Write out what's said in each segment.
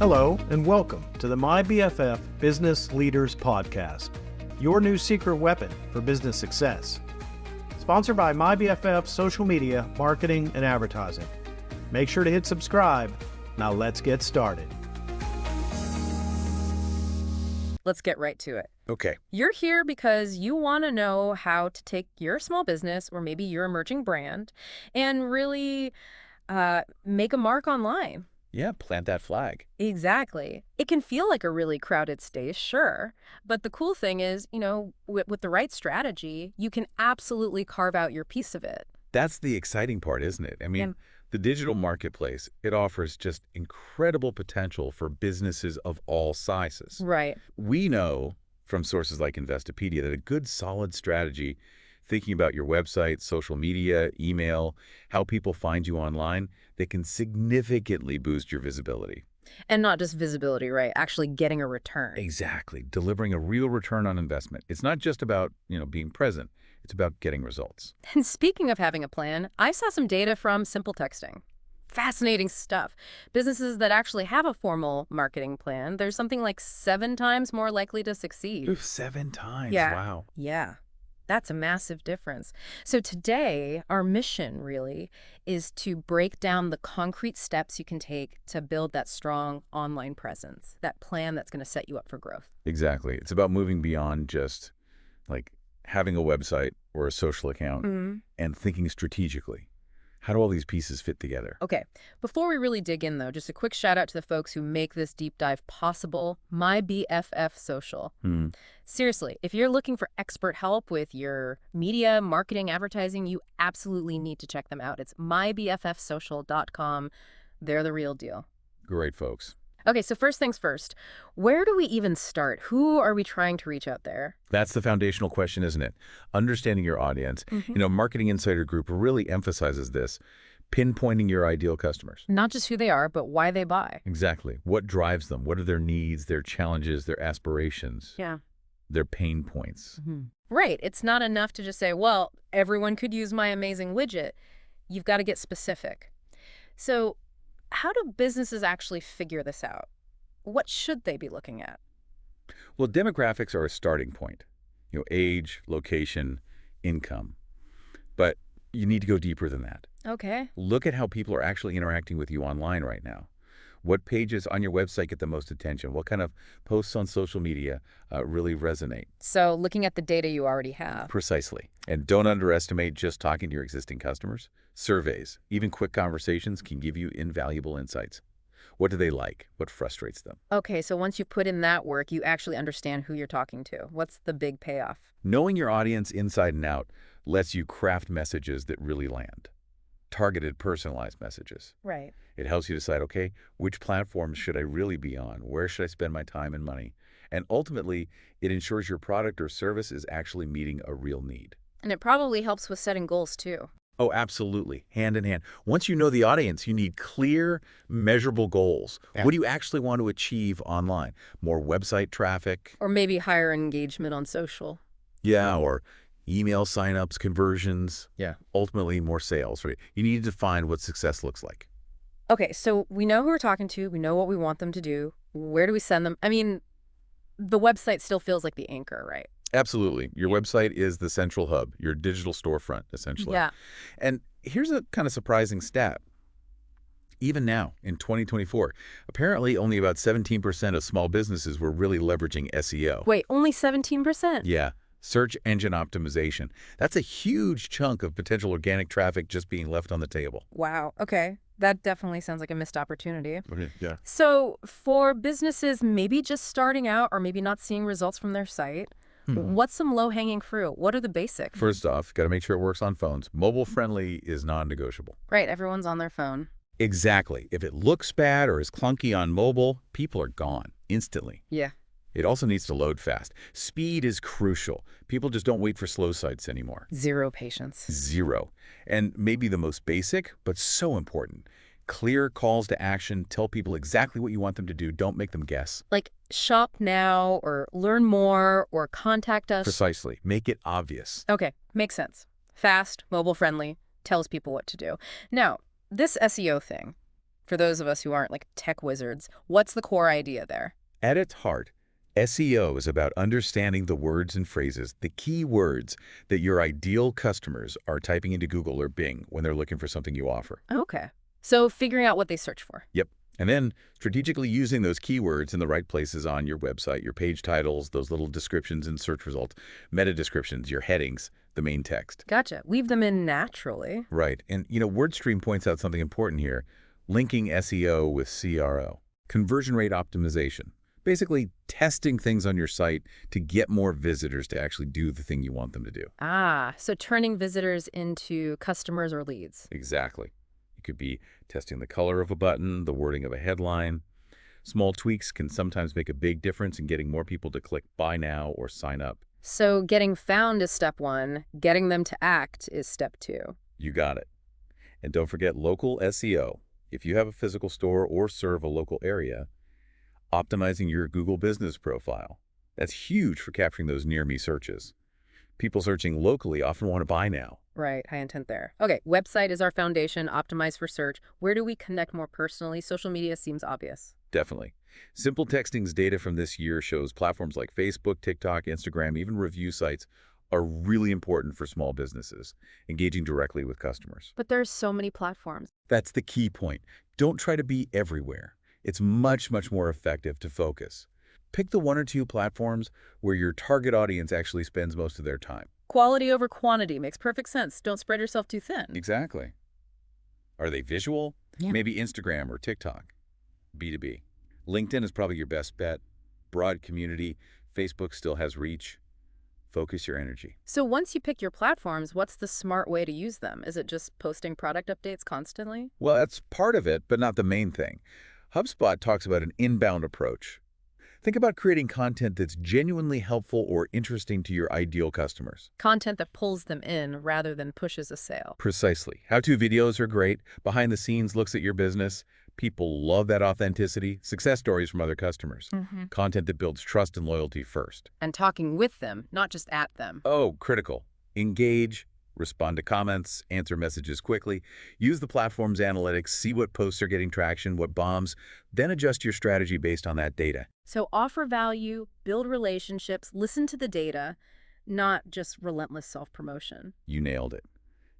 Hello, and welcome to the MyBFF Business Leaders Podcast, your new secret weapon for business success. Sponsored by MyBFF Social Media, Marketing, and Advertising. Make sure to hit subscribe. Now let's get started. Let's get right to it. Okay. You're here because you want to know how to take your small business or maybe your emerging brand and really make a mark online. Yeah, plant that flag. Exactly. It can feel like a really crowded space, sure. But the cool thing is, with the right strategy, you can absolutely carve out your piece of it. That's the exciting part, isn't it? I mean, the digital marketplace, it offers just incredible potential for businesses of all sizes. Right. We know from sources like Investopedia that a good solid strategy, thinking about your website, social media, email, how people find you online, they can significantly boost your visibility. And not just visibility, right? Actually getting a return. Exactly. Delivering a real return on investment. It's not just about, being present. It's about getting results. And speaking of having a plan, I saw some data from Simple Texting. Fascinating stuff. Businesses that actually have a formal marketing plan, there's something like 7 times more likely to succeed. Ooh, 7 times. Yeah. Wow. Yeah. That's a massive difference. So today, our mission really is to break down the concrete steps you can take to build that strong online presence, that plan that's going to set you up for growth. Exactly. It's about moving beyond just like having a website or a social account and thinking strategically. How do all these pieces fit together? Okay, before we really dig in, though, just a quick shout out to the folks who make this deep dive possible, MyBFF Social. Seriously, if you're looking for expert help with your media, marketing, advertising, you absolutely need to check them out. It's mybffsocial.com. They're the real deal. Great, folks. Okay, so first things first, where do we even start? Who are we trying to reach out there? That's the foundational question, isn't it? Understanding your audience. Marketing Insider Group really emphasizes this, pinpointing your ideal customers. Not just who they are, but why they buy. Exactly. What drives them? What are their needs, their challenges, their aspirations, their pain points? Right. It's not enough to just say, well, everyone could use my amazing widget. You've got to get specific. So how do businesses actually figure this out? What should they be looking at? Well, demographics are a starting point. Age, location, income. But you need to go deeper than that. Okay. Look at how people are actually interacting with you online right now. What pages on your website get the most attention? What kind of posts on social media really resonate? So looking at the data you already have. Precisely. And don't underestimate just talking to your existing customers. Surveys, even quick conversations can give you invaluable insights. What do they like? What frustrates them? Okay, so once you put in that work, you actually understand who you're talking to. What's the big payoff? Knowing your audience inside and out lets you craft messages that really land. Targeted, personalized messages. Right. It helps you decide, okay, which platforms should I really be on? Where should I spend my time and money? And ultimately, it ensures your product or service is actually meeting a real need. And it probably helps with setting goals, too. Oh, absolutely. Hand in hand. Once you know the audience, you need clear, measurable goals. What do you actually want to achieve online? More website traffic? Or maybe higher engagement on social. Yeah, or email signups, conversions. Yeah, ultimately more sales. Right? You need to define what success looks like. Okay, so we know who we're talking to. We know what we want them to do. Where do we send them? I mean, the website still feels like the anchor, right? Absolutely. Your website is the central hub, your digital storefront, essentially. Yeah. And here's a kind of surprising stat. Even now, in 2024, apparently only about 17% of small businesses were really leveraging SEO. Wait, only 17%? Yeah. Search engine optimization. That's a huge chunk of potential organic traffic just being left on the table. Wow. Okay. That definitely sounds like a missed opportunity. Okay, yeah. So for businesses maybe just starting out or maybe not seeing results from their site, what's some low-hanging fruit? What are the basics? First off, got to make sure it works on phones. Mobile-friendly is non-negotiable. Right. Everyone's on their phone. Exactly. If it looks bad or is clunky on mobile, people are gone instantly. Yeah. It also needs to load fast. Speed is crucial. People just don't wait for slow sites anymore. Zero patience. Zero. And maybe the most basic, but so important. Clear calls to action. Tell people exactly what you want them to do. Don't make them guess. Like shop now or learn more or contact us. Precisely. Make it obvious. Okay, makes sense. Fast, mobile friendly, tells people what to do. Now, this SEO thing, For those of us who aren't like tech wizards, what's the core idea there? At its heart, SEO is about understanding the words and phrases, the key words that your ideal customers are typing into Google or Bing when they're looking for something you offer. Okay. So figuring out what they search for. Yep. And then strategically using those keywords in the right places on your website, your page titles, those little descriptions in search results, meta descriptions, your headings, the main text. Gotcha. Weave them in naturally. Right. And, WordStream points out something important here, linking SEO with CRO, conversion rate optimization. Basically testing things on your site to get more visitors to actually do the thing you want them to do. Ah, so turning visitors into customers or leads. Exactly. It could be testing the color of a button, the wording of a headline. Small tweaks can sometimes make a big difference in getting more people to click buy now or sign up. So getting found is step one, getting them to act is step two. You got it. And don't forget local SEO. If you have a physical store or serve a local area, optimizing your Google business profile. That's huge for capturing those near-me searches. People searching locally often want to buy now. Right, high intent there. Okay, website is our foundation, optimized for search. Where do we connect more personally? Social media seems obvious. Definitely. Simple Texting's data from this year shows platforms like Facebook, TikTok, Instagram, even review sites are really important for small businesses, engaging directly with customers. But there's so many platforms. That's the key point. Don't try to be everywhere. It's much, much more effective to focus. Pick the one or two platforms where your target audience actually spends most of their time. Quality over quantity makes perfect sense. Don't spread yourself too thin. Exactly. Are they visual? Yeah. Maybe Instagram or TikTok. B2B. LinkedIn is probably your best bet. Broad community. Facebook still has reach. Focus your energy. So once you pick your platforms, what's the smart way to use them? Is it just posting product updates constantly? Well, that's part of it, but not the main thing. HubSpot talks about an inbound approach. Think about creating content that's genuinely helpful or interesting to your ideal customers. Content that pulls them in rather than pushes a sale. Precisely. How-to videos are great. Behind the scenes looks at your business. People love that authenticity. Success stories from other customers. Content that builds trust and loyalty first. And talking with them, not just at them. Oh, critical. Engage, respond to comments, answer messages quickly, use the platform's analytics, see what posts are getting traction, what bombs, then adjust your strategy based on that data. So offer value, build relationships, listen to the data, not just relentless self-promotion. You nailed it.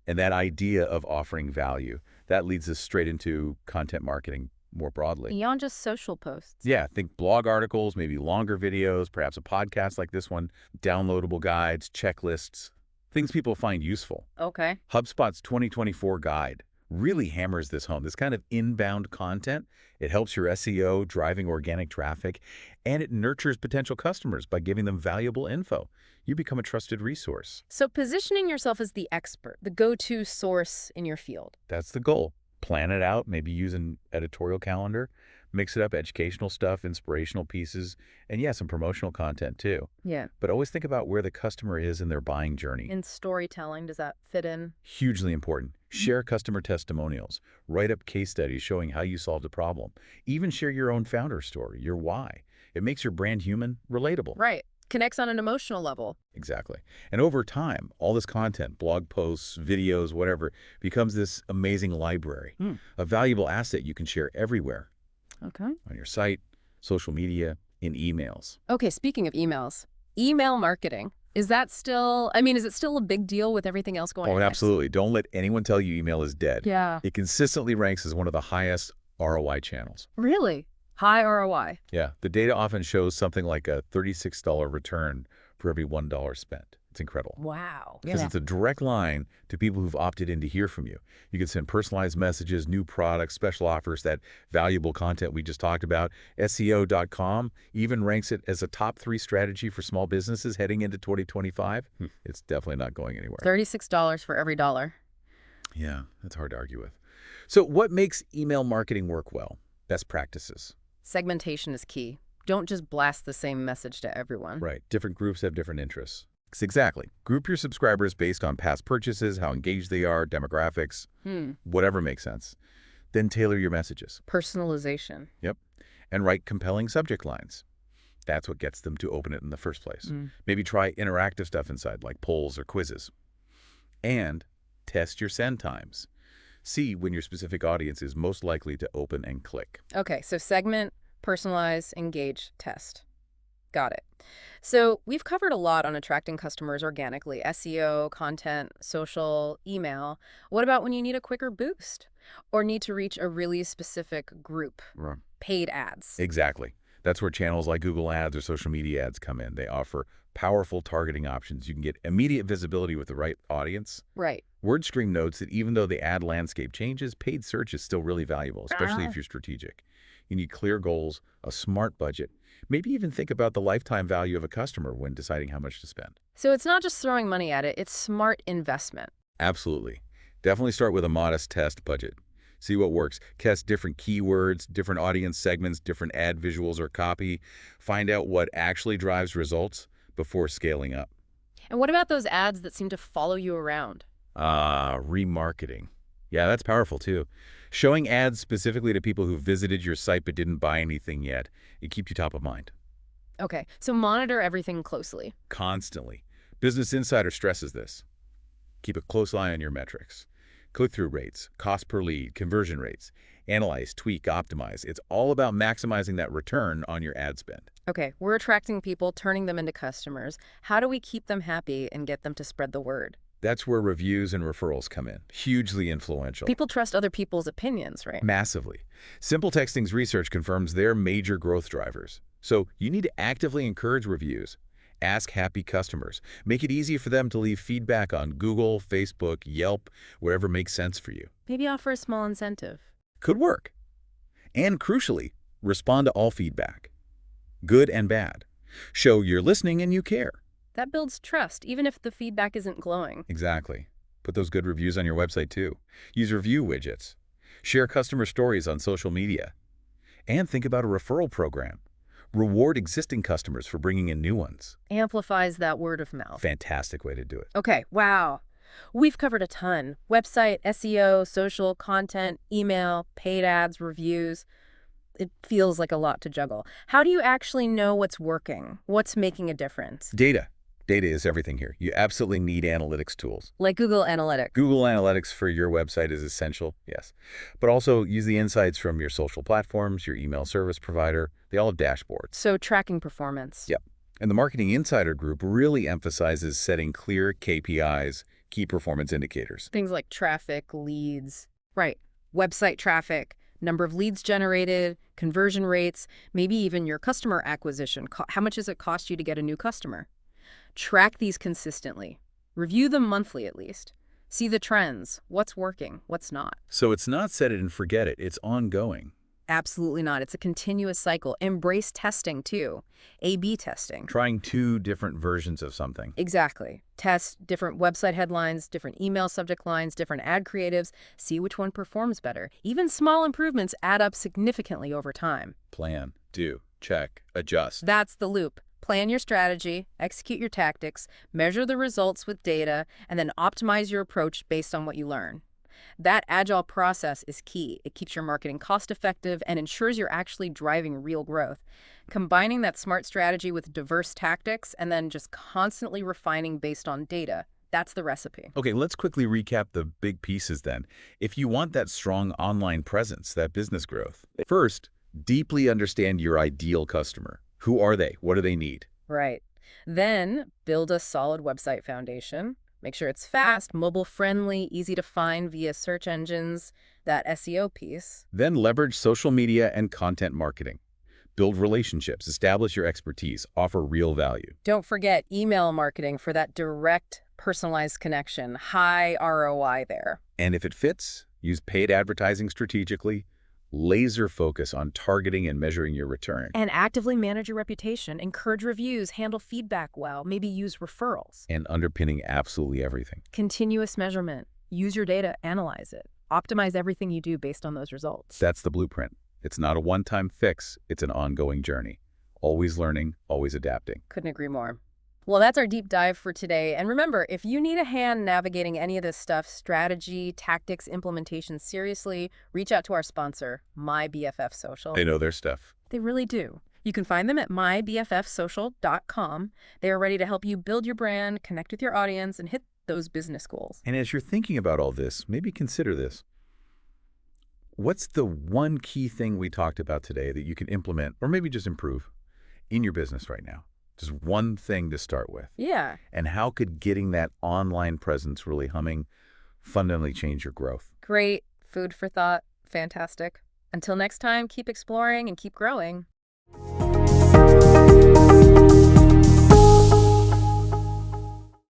And that idea of offering value, that leads us straight into content marketing more broadly. Beyond just social posts. Yeah, think blog articles, maybe longer videos, perhaps a podcast like this one, downloadable guides, checklists, things people find useful. Okay. HubSpot's 2024 guide really hammers this home. This kind of inbound content, it helps your SEO, driving organic traffic, and it nurtures potential customers by giving them valuable info. You become a trusted resource. So positioning yourself as the expert, the go-to source in your field. That's the goal. Plan it out, maybe use an editorial calendar, mix it up, educational stuff, inspirational pieces, and yeah, some promotional content too. Yeah. But always think about where the customer is in their buying journey. In storytelling, does that fit in? Hugely important. Share customer testimonials. Write up case studies showing how you solved a problem. Even share your own founder story, your why. It makes your brand human, relatable. Right. Connects on an emotional level. Exactly. And over time, all this content, blog posts, videos, whatever, becomes this amazing library, a valuable asset you can share everywhere. Okay. On your site, social media, in emails. Okay, speaking of emails, email marketing. Is that still, is it still a big deal with everything else going on? Oh, next? absolutely. Don't let anyone tell you email is dead. Yeah. It consistently ranks as one of the highest ROI channels. Really? High ROI. Yeah. The data often shows something like a $36 return for every $1 spent. It's incredible. Wow. Because it's a direct line to people who've opted in to hear from you. You can send personalized messages, new products, special offers, that valuable content we just talked about. SEO.com even ranks it as a top 3 strategy for small businesses heading into 2025. It's definitely not going anywhere. $36 for every dollar. Yeah, that's hard to argue with. So what makes email marketing work well? Best practices. Segmentation is key. Don't just blast the same message to everyone. Right. Different groups have different interests. Exactly. Group your subscribers based on past purchases, how engaged they are, demographics, whatever makes sense. Then tailor your messages. Personalization. Yep. And write compelling subject lines. That's what gets them to open it in the first place. Maybe try interactive stuff inside, like polls or quizzes. And test your send times. See when your specific audience is most likely to open and click. Okay, so segment, personalize, engage, test. Got it. So we've covered a lot on attracting customers organically: SEO, content, social, email. What about when you need a quicker boost or need to reach a really specific group? Right. Paid ads. Exactly. That's where channels like Google Ads or social media ads come in. They offer powerful targeting options. You can get immediate visibility with the right audience. Right. WordStream notes that even though the ad landscape changes, paid search is still really valuable, especially if you're strategic. You need clear goals, a smart budget, maybe even think about the lifetime value of a customer when deciding how much to spend. So it's not just throwing money at it, it's smart investment. Absolutely. Definitely start with a modest test budget. See what works. Test different keywords, different audience segments, different ad visuals or copy. Find out what actually drives results before scaling up. And what about those ads that seem to follow you around? Remarketing. Yeah, that's powerful too. Showing ads specifically to people who visited your site but didn't buy anything yet, it keeps you top of mind. Okay, so monitor everything closely. Constantly. Business Insider stresses this. Keep a close eye on your metrics. Click-through rates, cost per lead, conversion rates. Analyze, tweak, optimize. It's all about maximizing that return on your ad spend. Okay, we're attracting people, turning them into customers. How do we keep them happy and get them to spread the word? That's where reviews and referrals come in. Hugely influential. People trust other people's opinions, right? Massively. Simple Texting's research confirms they're major growth drivers. So you need to actively encourage reviews. Ask happy customers. Make it easy for them to leave feedback on Google, Facebook, Yelp, wherever makes sense for you. Maybe offer a small incentive. Could work. And crucially, respond to all feedback, good and bad. Show you're listening and you care. That builds trust, even if the feedback isn't glowing. Exactly. Put those good reviews on your website too. Use review widgets. Share customer stories on social media. And think about a referral program. Reward existing customers for bringing in new ones. Amplifies that word of mouth. Fantastic way to do it. Okay, wow. We've covered a ton. Website, SEO, social, content, email, paid ads, reviews. It feels like a lot to juggle. How do you actually know what's working? What's making a difference? Data. Data is everything here. You absolutely need analytics tools. Like Google Analytics. Google Analytics for your website is essential, yes. But also use the insights from your social platforms, your email service provider. They all have dashboards. So tracking performance. Yep. And the Marketing Insider Group really emphasizes setting clear KPIs, key performance indicators. Things like traffic, leads. Right. Website traffic, number of leads generated, conversion rates, maybe even your customer acquisition. How much does it cost you to get a new customer? Track these consistently. Review them monthly at least. See the trends. What's working, what's not. So it's not set it and forget it. It's ongoing. Absolutely not. It's a continuous cycle. Embrace testing too. A/B testing. Trying two different versions of something. Exactly. Test different website headlines, different email subject lines, different ad creatives. See which one performs better. Even small improvements add up significantly over time. Plan, do, check, adjust. That's the loop. Plan your strategy, execute your tactics, measure the results with data, and then optimize your approach based on what you learn. That agile process is key. It keeps your marketing cost-effective and ensures you're actually driving real growth. Combining that smart strategy with diverse tactics and then just constantly refining based on data, that's the recipe. Okay, let's quickly recap the big pieces then. If you want that strong online presence, that business growth, first, deeply understand your ideal customer. Who are they? What do they need? Right. Then build a solid website foundation. Make sure it's fast, mobile-friendly, easy to find via search engines, that SEO piece. Then leverage social media and content marketing. Build relationships, establish your expertise, offer real value. Don't forget email marketing for that direct, personalized connection. High ROI there. And if it fits, use paid advertising strategically, laser focus on targeting and measuring your return. And actively manage your reputation, encourage reviews, handle feedback well, maybe use referrals. And underpinning absolutely everything. Continuous measurement. Use your data, analyze it. Optimize everything you do based on those results. That's the blueprint. It's not a one-time fix, it's an ongoing journey. Always learning, always adapting. Couldn't agree more. Well, that's our deep dive for today. And remember, if you need a hand navigating any of this stuff, strategy, tactics, implementation, seriously, reach out to our sponsor, MyBFF Social. They know their stuff. They really do. You can find them at mybffsocial.com. They are ready to help you build your brand, connect with your audience, and hit those business goals. And as you're thinking about all this, maybe consider this. what's the one key thing we talked about today that you can implement or maybe just improve in your business right now? Just one thing to start with. Yeah. And how could getting that online presence really humming fundamentally change your growth? Great. Food for thought. Fantastic. Until next time, keep exploring and keep growing.